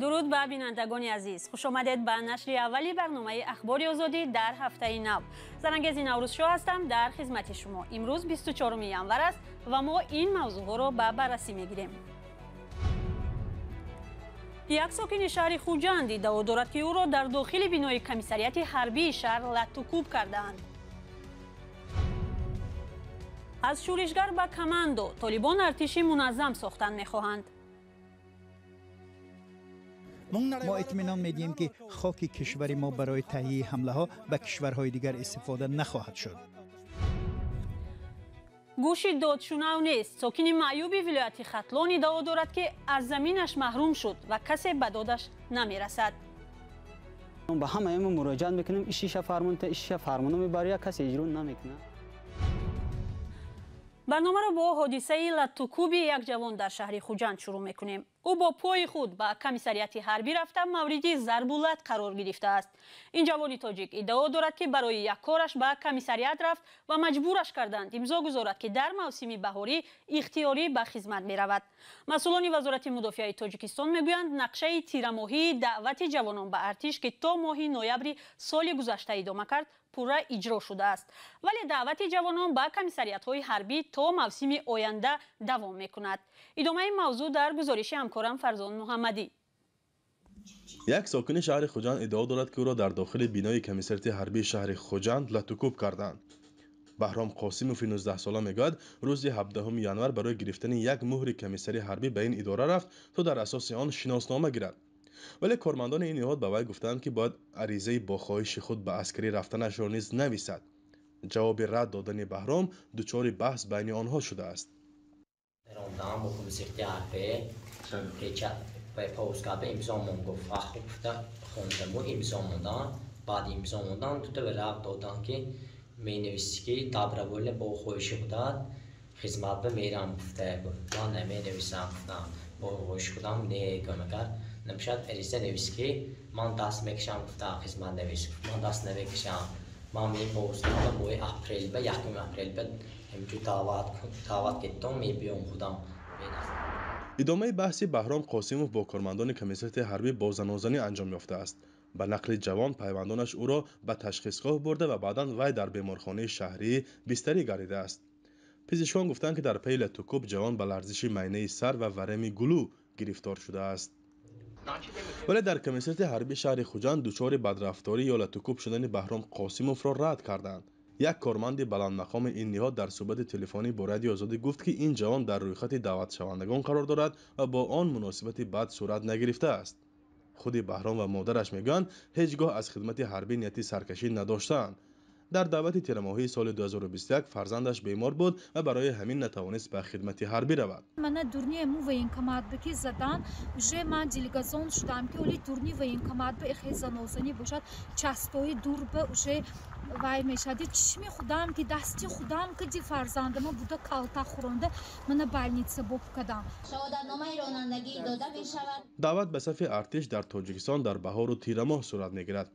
درود به بینندگان عزیز، خوش آمدید به نشر اولی برنامه اخبار آزادی در هفته نو. زرنگز نوروز شو هستم در خدمت شما. امروز 24 ینور است و ما این موضوع ها را به بررسی میگیریم. یک ساکن شهر خوجند ادعا دارد که او را در داخل بینای کمیسریات حربی شهر لط و کوب کردند. از شورشگر به کماندو طالبان ارتشی منظم ساختن میخواهند. ما اطمینان میدیم که خاک کشور ما برای تهیه حمله ها به کشورهای دیگر استفاده نخواهد شد. گوشی دادشنو نیست. ساکن معیوبی ولایت ختلان ادعا دارد که از زمینش محروم شد و کسی به دادش نمیرسد. به همه ما مراجعه میکنیم، ایشیش فرمانو میبره، کسی اجرا نمیکنه. برنامه را با حادثه لط و کوب یک جوان در شهر خوجند شروع میکنیم. او با پای خود به کمیسریات حربی رفته مورد ضرب و لط قرار گرفته است. این جوان تاجیک ادعا دارد که برای یک کارش به کمیسریات رفت و مجبورش کردند امضا گذارد که در موسم بهاری اختیاری به خدمت می رود. مسئولان وزارت مدافع تاجیکستان میگویند نقشه تیرماهی دعوت جوانان به ارتش که تا ماه نوامبر سال گذشته ادامه کرد پورا اجرا شده است، ولی دعوت جوانان به کمیسریات‌های حربی تا موسم آینده دوام می‌کند. ادامه این موضوع در گزارش همکارم فرزان محمدی. یک ساکن شهر خوجند ادعا دارد که او را در داخل بینای کمیسریات حربی شهر خوجند لط و کوب کردند. بهرام قاسموف 19 ساله میگوید روز 17 ینور برای گرفتن یک مهر کمیسری حربی به این اداره رفت تا در اساس آن شناسنامه گیرد. ولی کارمندان این نهاد به وی گفتند که باید عریضه با خواهش خود به عسکری رفتنش را نیز نویسد. جواب رد دادن بهرام دچار بحث بین آنها شده است. خدمت به میرم گفته بود من نمی‌نویسم با خواهش خودم نمیشد عریضه نویس که من دست میکشم گفته خدمت نویس من دست نمیکشم من میپرسم با اپریل به 1 اپریل به همچون دعوت کردم میبیام خودم. ادامه بحث بهرام قاسموف با کارمندان کمیسریات حربی با زنازنی انجام یافته است. به نقل جوان پیوندانش او را به تشخیصگاه برده و بعداً وی در بیمارخانه شهری بستری گردیده است. پزشکان گفتند که در پی لط و کوب جوان به لرزش مینه سر و ورم گلو گرفتار شده است. ولی در کمیسریات حربی شهر خوجند دچار بدرفتاری یا لط و کوب شدن بهرام قاسموف را رد کردند. یک کارمند بلند مقام این نهاد در صحبت تلفنی با رادیو آزادی گفت که این جوان در رویخط دعوت شوندگان قرار دارد و با آن مناسبت بد صورت نگرفته است. خود بهرام و مادرش میگویند هیچگاه از خدمت حربی نیتی سرکشی نداشتند. در دعوت تیرماهی سال 2021 فرزندش بیمار بود و برای همین نتوانست به خدمت حربی رود. من دورنی مو военкомат زدن уже من делегацион شدم که ولی دورنی военкомат به خزانوزنی باشد چستای دور به уже وای میشدی چشم خودم که دستی خودم که دی فرزندم بوده کالتا خورنده من بالnice بوب کردم. شهادتنامه رانندگی داده میشود. دعوت به صف ارتش در تاجیکستان در بهار و تیر ماه صورت میگیرد.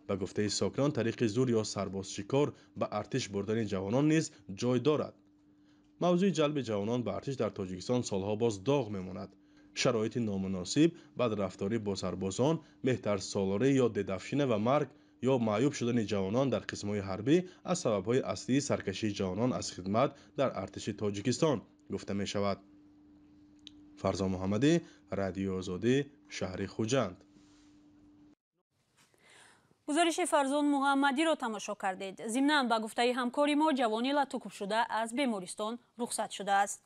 به گفته ساکنان طریق زور یا سرباز شکار به ارتش بردن جوانان نیز جای دارد. موضوع جلب جوانان به ارتش در تاجیکستان سالها باز داغ میماند. شرایط نامناسب، بدرفتاری با سربازان، مهتر سالاری یا ددفشینه و مرگ یا معیوب شدن جوانان در قسم‌های حربی از سبب‌های اصلی سرکشی جوانان از خدمت در ارتش تاجیکستان گفته می شود. فرزان محمدی، رادیو آزادی، شهر خوجند. گزارش فرزان محمدی را تماشا کردید. ضمناً به گفته همکاری ما جوانی لط و کوب شده از بیمارستان رخصت شده است.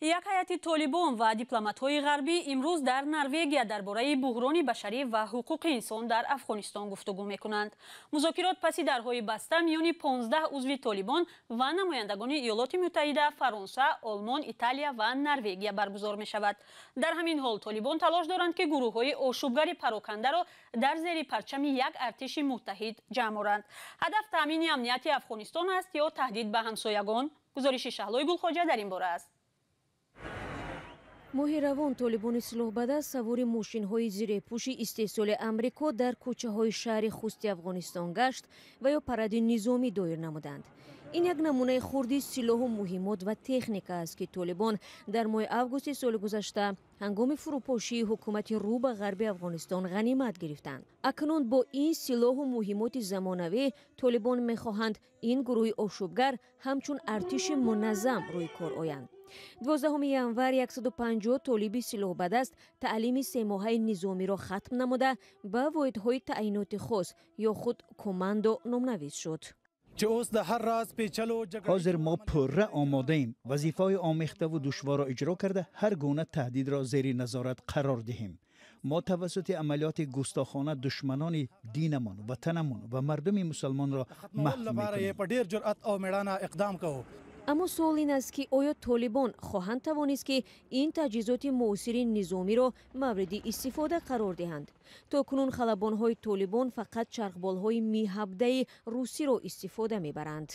یک هیئت طالبان و دیپلمات‌های غربی امروز در نروژ درباره بحران بشری و حقوق انسان در افغانستان گفتگو می‌کنند. مذاکرات پس درهای بسته میان 15 عضو طالبان و نمایندگان ایالات متحده، فرانسه، آلمان، ایتالیا و نروژ برگزار می‌شود. در همین حال طالبان تلاش دارند که گروه‌های آشوبگر پراکنده را در زیر پرچم یک ارتش متحد جمع آورند. هدف تامین امنیت افغانستان است یا تهدید به همسایگان؟ گزارش شهلای گلخواجه در این باره است. ماهی روان طالبان اصلاح بده سوار ماشین های زیر پوش استحصال امریکا در کوچه های شهر خوست افغانستان گشت و یا پرد نظامی دایر نمودند. این یک نمونه خردی سلاح و مهمات و تکنیک است که طالبان در ماه آگوست سال گذشته هنگام فروپاشی حکومت رو به غرب افغانستان غنیمت گرفتند. اکنون با این سلاح و مهمات زمانوی طالبان می‌خواهند این گروه آشوبگر همچون ارتش منظم روی کار آیند. 12 ینور 150 طالبی سلاح بدست تعلیم 3 ماهه نظامی را ختم نموده به واحدهای تعیینات خاص یا خود کماندو نامنویس شد. حاضر ما پره آماده ایم وظیفه‌های آمیخته و دشوار را اجرا کرده هر گونه تهدید را زیر نظارت قرار دهیم. ما توسط عملیات گستاخانه دشمنان دینمان، وطنمان و مردم مسلمان را محو می‌کنیم. اما سوال این است که آیا طالبان خواهند توانست که این تجهیزات معاصر نظامی را مورد استفاده قرار دهند؟ تاکنون خلبان‌های طالبان فقط چرخبال‌های می-17 روسی را استفاده می‌برند.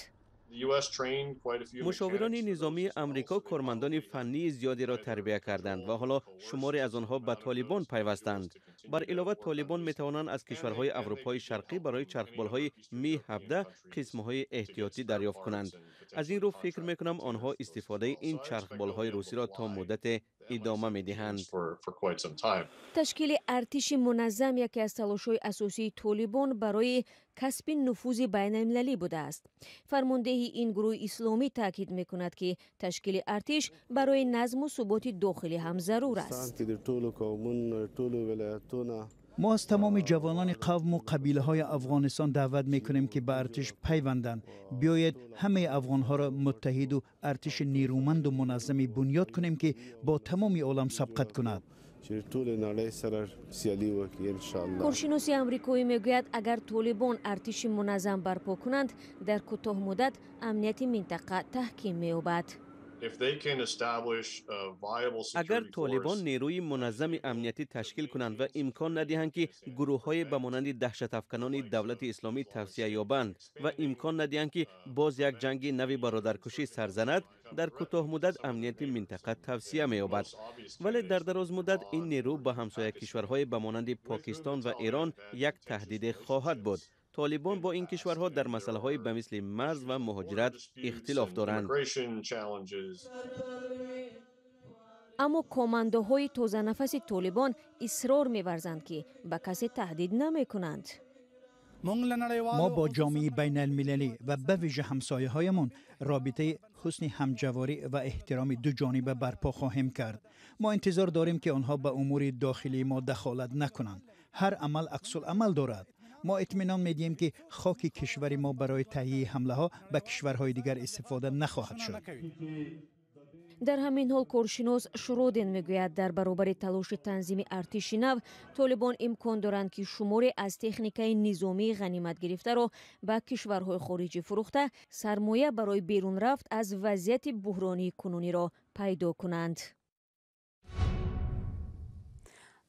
مشاوران نظامی امریکا کارمندان فنی زیادی را تربیت کردند و حالا شماری از آنها به طالبان پیوستند. بر علاوه طالبان می توانند از کشورهای اروپای شرقی برای چرخبال‌های می-17 قسم‌های احتیاطی دریافت کنند. از این رو فکر می کنم آنها استفاده این چرخبال‌های روسی را تا مدت ادامه می دهند. تشکیل ارتش منظم یکی از تلاش‌های اساسی طالبان برای کسب نفوذ بین‌المللی بوده است. فرمانده این گروه اسلامی تاکید می‌کند که تشکیل ارتش برای نظم و ثبات داخلی هم ضرور است. ما از تمام جوانان قوم و قبیله های افغانستان دعوت میکنیم که به ارتش پیوندند. بیاید همه افغانها را متحد و ارتش نیرومند و منظمی بنیاد کنیم که با تمام عالم سبقت کند. کارشناسی آمریکایی میگوید اگر طالبان ارتش منظم برپا کنند در کوتاه مدت امنیت منطقه تحکیم می‌یابد. اگر طالبان نیروی منظم امنیتی تشکیل کنند و امکان ندهند که گروه‌های به مانند دهشت افکنان دولت اسلامی توسعه یابند و امکان ندهند که باز یک جنگ نوی برادرکشی سرزند، در کوتاه مدت امنیت منطقه توسعه می‌یابد. ولی در دراز مدت این نیرو به همسایه کشورهای به مانند پاکستان و ایران یک تهدید خواهد بود. طالبان با این کشورها در مسائل به مثل مرز و مهاجرت اختلاف دارند. اما کاماندوهای تازه نفس طالبان اصرار می‌ورزند که به کسی تهدید نمی‌کنند. ما با جامعه بین المللی و به ویژه همسایه‌هایمان رابطه حسن همجواری و احترام دو جانبه برپا خواهیم کرد. ما انتظار داریم که آنها به امور داخلی ما دخالت نکنند. هر عمل عکس العمل دارد. ما اطمینان میدیم که خاک کشور ما برای تهیه حمله ها به کشورهای دیگر استفاده نخواهد شد. در همین حال کارشناس شرودن میگوید در برابر تلاش تنظیم ارتش نو طالبان امکان دارند که شماری از تکنیکای نظامی غنیمت گرفته را به کشورهای خارجی فروخته سرمایه برای بیرون رفت از وضعیت بحرانی کنونی را پیدا کنند.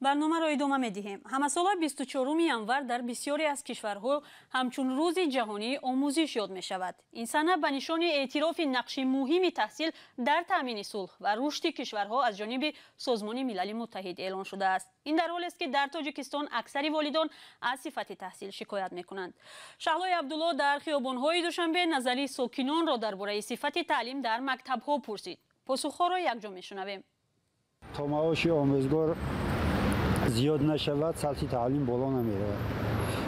برنامه را ادامه می‌دهیم. همسال 24 ینور در بسیاری از کشورها همچون روز جهانی آموزش یاد می‌شود. این سنه به نشان اعتراف نقش مهم تحصیل در تامین صلح و رشد کشورها از جانب سازمان ملل متحد اعلان شده است. این در حالی است که در تاجیکستان اکثر والدان از صفت تحصیل شکایت می‌کنند. شهلای عبدالله در خیابان‌های دوشنبه نظری ساکنان را درباره صفت تعلیم در مکتب‌ها پرسید. پاسخ‌ها را یکجا می‌شنویم. تا معاش آموزگار زیاد نشود سطح تعلیم بالا نمیره.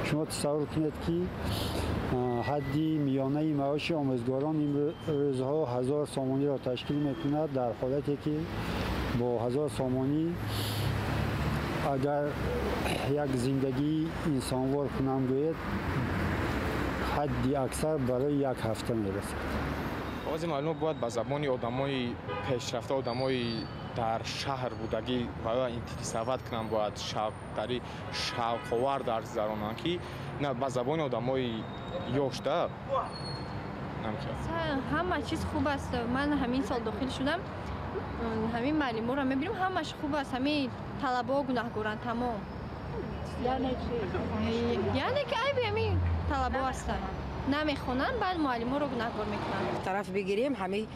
شما تصور کنید که حدی میانه معاش آموزگاران این روزها 1000 سامانی را تشکیل میکند، در حالتی که با 1000 سامانی اگر یک زندگی انسانوار کنم گوید حدی اکثر برای یک هفته میرسد. از معلومات باید به زبان آدمای پیشرفته، آدمای در شهر بودگی و اینتی صحبت کنم باید در شوق‌آور در زرانان که نه به زبان آدمای یاشته همه چیز خوب است. من همین سال داخل شدم، همین معلم‌ها را می‌بینم همش خوب است، همین طلبه‌ها گناهگارن تمام. یعنی که عیبی همین طلبه‌ها هستن نمیخونن، بعد معلم‌ها رو گناهگار میکنن. طرف بگیریم همین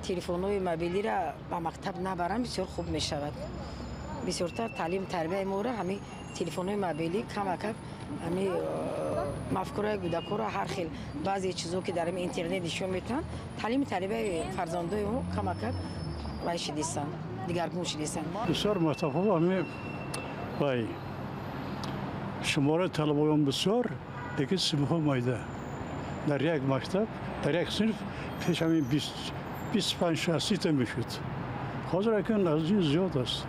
تلفن‌های موبایلی را به مکتب نبرن بسیار خوب میشود. بسیارتر تعلیم تربیت ما را همین تلفن‌های موبایلی کمک همین مفکورای کودکان را هر خیل بعضی چیزا که در اینترنت نشون میدن تعلیم طلبه فرزندای او کمک وایش دیسن دیگرگون شدیسن بسیار متفاوت همین وای شماره طلبه‌ام بسیار دیگه سیمها مایده در یک مکتب در یک صنف پیش همین 25-30 تا میشد حاضر اکنون از این زیاد است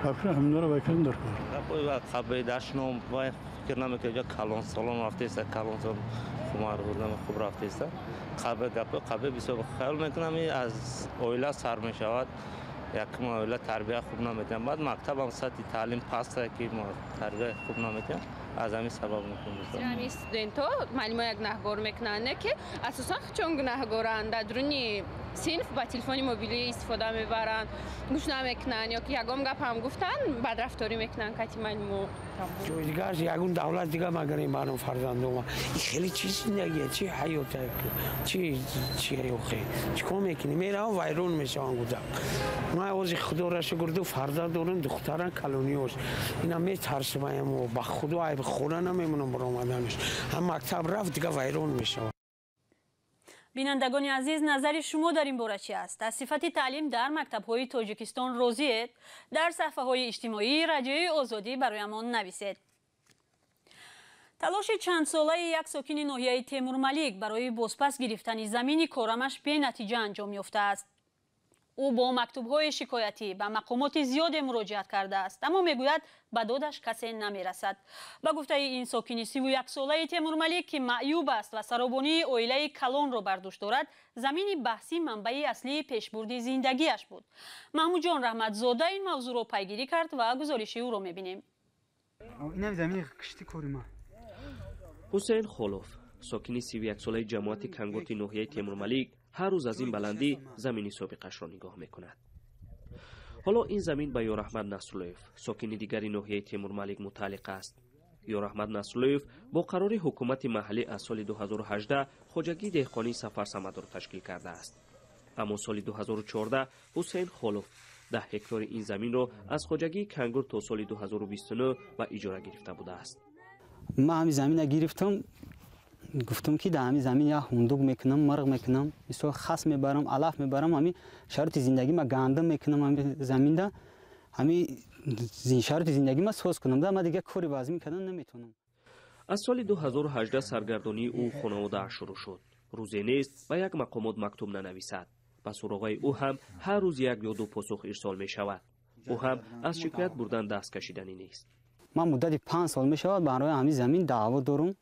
اکنون همین رو بکنم در کار قبل داشتم وای فکر نمیکنم که کالون سالن رفته است کالون سالن خمار بودم خوب رفته است قبل بسیار خیال میکنم از اویلا سر میشود یک اویلا تربیت خوب نمیتونم بعد مکتب هم سطح تعلیم پست که ما تربیت خوب نمیتونم از همین سبب میکنم یعنی استودنت‌ها معلم یک نهگار میکنن که اساسا چون گناهگارند در درونی صنف با تلفن موبیلی استفاده میبرن گوش نمیکنن یا که یگام گپ هم گفتن بدرفتاری میکنن کتی معلمو دیگه یگون دولت دیگه مگر این برنامه فرزندوم خیلی چیز زندگیه چی حیاته چی خیلی چیکار میکنی میرم وایرون میشه آنگودا ما از خدا را شکر دو فرزند دارم دختران کالونیوس اینا میترسم و با خدا عیب خدا نمیمونم برآمدنش هم مکتب رفت دیگه وایرون میشه. بینندگان عزیز نظر شما در این باره چی است؟ از صفت تعلیم در مکتب‌های تاجیکستان راضیید؟ در صفحه‌های اجتماعی رادیوی آزادی برایمان نویسید. تلاش چند ساله یک ساکن ناحیه تیمورملیک برای بازپس گرفتن زمین کارمش بی نتیجه انجام یافته است. او با مکتوب‌های شکایتی به مقامات زیاد مراجعت کرده است اما میگوید به دادش کسی نمیرسد. به گفته این ساکن 31 ساله تیمورملیک که معیوب است و سرابانی عائله کلان را بر دوش دارد زمین بحثی منبع اصلی پیشبرد زندگیش بود. محمود جان رحمتزاده این موضوع را پیگیری کرد و گزارش او را میبینیم. اینم زمین کشتی کاریم. حسین خولوف ساکن 31 ساله جماعت کنگوتی ناحیه تیمورملیک هر روز از این بلندی زمینی سابقش را نگاه میکند. حالا این زمین به یاراحمد نصراللویف ساکن دیگری ناحیه تیمورملیک متعلق است. یاراحمد نصراللویف با قرار حکومت محلی از سال 2018 خوجگی دهقانی سفر سمد را تشکیل کرده است. اما سال 2014 حسین خولوف 10 هکتار این زمین را از خوجگی کنگور تا سال 2029 به اجاره گرفته بوده است. من همین زمین گرفتم گفتم که در همین زمین یا هندوق میکنم مرغ میکنم مثلا خس میبرم علف میبرم همین شرط زندگی ما گندم میکنم همین زمین ده همین شرط زندگی ما ساز کنم ده ما دیگه کاری وازی کردن نمیتونم. از سال 2018 سرگردانی او خانواده شروع شد. روزی نیست و یک مقامات مکتوب ننویسد. به سراغ او هم هر روز یک یا دو پاسخ ارسال می شود. او هم از شکایت بردن دست کشیدنی نیست. من مدت 5 سال می شود برای همین زمین دعوا دارم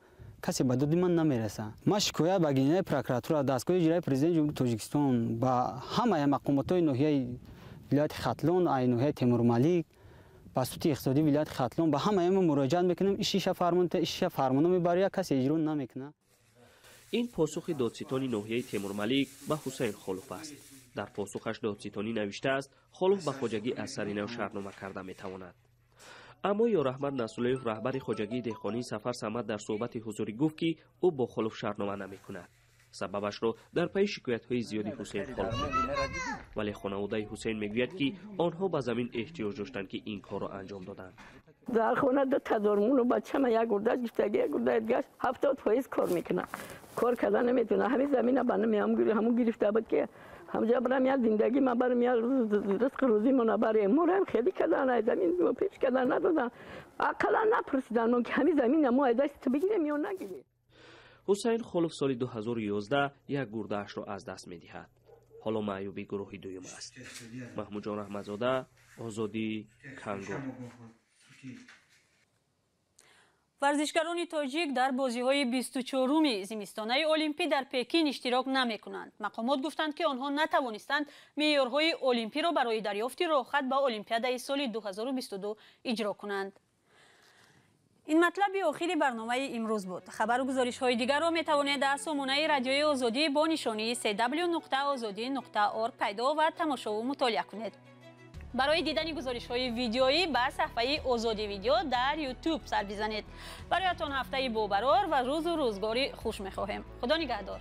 کسی به داد من نمیرسه. ما شکایت به گینه پروکراتور دستگاه اجرایی پرزیدنت جمهوری تاجیکستان با همه مقامات ناحیه ولایت ختلون ای ناحیه تیمورملیک بسیط اقتصادی ولایت ختلون به همه مراجعت میکنیم ایشش فرمان میبره کسی اجرا نمیکنه. این پاسخ دادستانی ناحیه تیمورملیک به حسین خولوف است. در پاسخش دادستانی نوشته است خولوف به خوجگی از سر نو شرطنامه کرده میتواند. اما یاراحمد نصراللویف رهبر خوجگی دهقانی سفر سمد در صحبت حضوری گفت که او با خولوف شرطنامه نمیکند. سببش را در پی شکایت‌های زیادی حسین خولوف ولی خانواده حسین میگوید که آنها به زمین احتیاج داشتند که این کار را انجام دادند. در خانه دو تا دارمون و بچه‌م یک گرده گفتگی یک گرده گشت 70% کار میکنه. کار کردن نمیتونه. همین زمین بنا همون گرفته بود که همجا برام یا زندگی ما برام یا رزق روزی من برای مورم خیلی کردن زمین ما پیش کردن ندادن عقلا نپرسیدن ما که همین زمین ما دست تو بگیریم یا نگیریم. حسین خولوف سال 2011 یک گرده‌اش را از دست می‌دهد. حالا معیوبی گروهی دوم است. محمود جان رحمتزاده، آزادی، کنگور. ورزشکاران تاجیک در بازی‌های 24 زمستانه المپی در پکین اشتراک نمی‌کنند. مقامات گفتند که آنها نتوانستند معیارهای المپی را برای دریافت راهخط به المپیاد سال 2022 اجرا کنند. این مطلب آخری برنامه امروز بود. خبر و گزارش‌های دیگر را می‌توانید در سامانه رادیوی آزادی با نشانی www.azadi.org پیدا و تماشا و مطالعه کنید. برای دیدن گزارش‌های ویدیویی به صفحه آزادی ویدیو در یوتیوب سر بزنید. برایتان هفته با برار و روز و روزگاری خوش می‌خواهیم. خدا نگهدار.